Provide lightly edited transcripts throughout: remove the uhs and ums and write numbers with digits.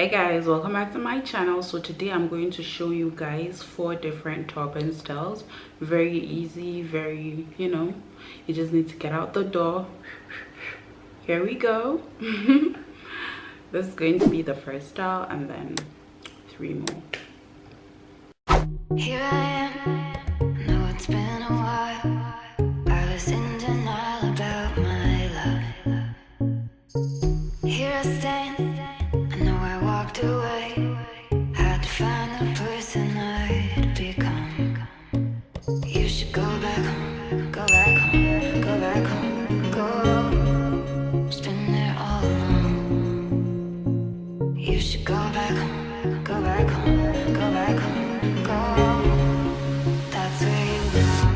Hey guys, welcome back to my channel. So today I'm going to show you guys 4 different turban styles. Very easy, very, you just need to get out the door. Here we go. This is going to be the first style and then 3 more. Here I am, know it's been a while. I was in denial about my love. Here I stand, I know I walked away. Had to find the person I'd become. You should go back home, go back home, go back home, go. It's been there all along. You should go back home, go back home, go back home, go. That's where you belong.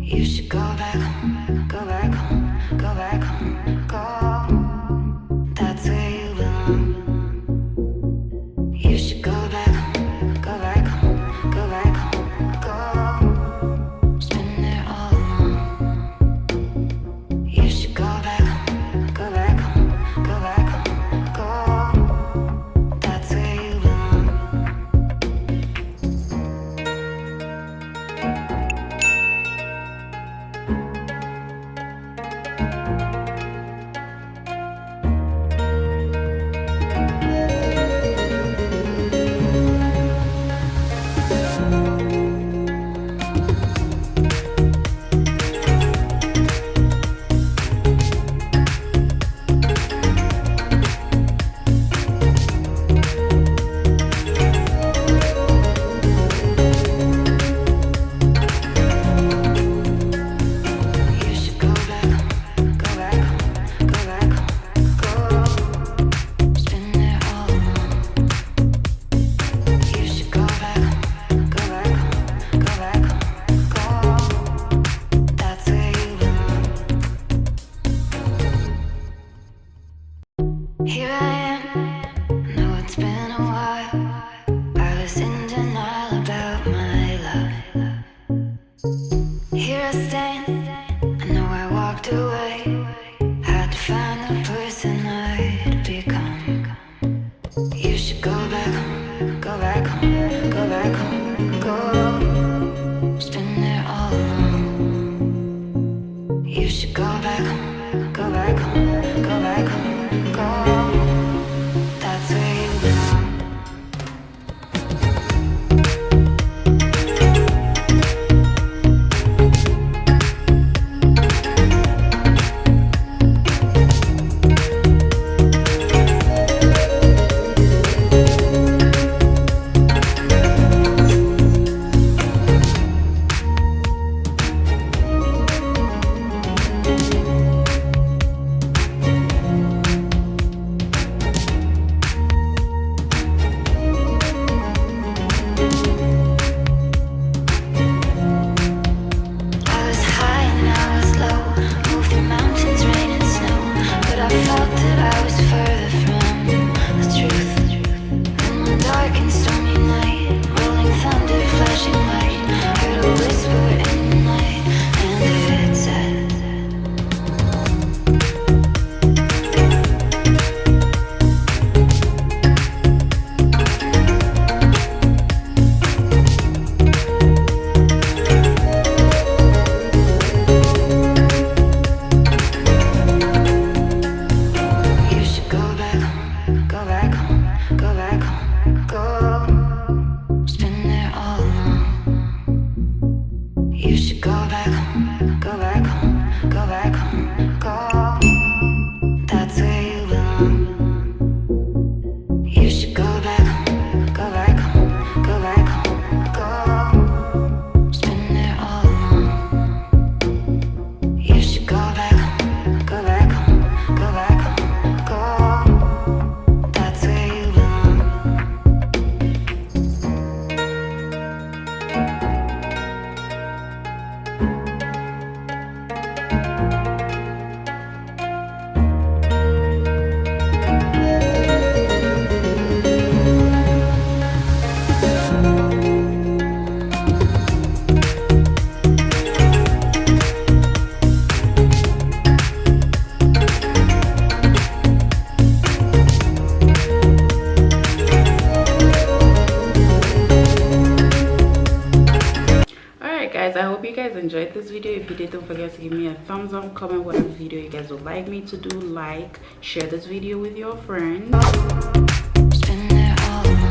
You should go back home, go back home, go back home, go. That's where you belong. You should go back home, go back home, go back home, go. It's been there all along. You should go back home, go back home, go back home, go. That's where you belong. Here I am, know it's been a while. I was in denial about my love. Here I stand, I know I walked away. Had to find the person I'd become. You should go back home, go back home, go back home, go. It's been there all along. You should go back home, go back home, go back home, go. That's where you belong. back home, go back home, go back home, go. That's where you belong. You should go back home, go back home, go back home, go. It's been there all along. You should go back home, go back home, go back home, go. That's where you belong. Alright guys, I hope you guys enjoyed this video. If you did, don't forget to give me a thumbs up, comment whatever video you guys would like me to do, like, share this video with your friends. It's been there all along.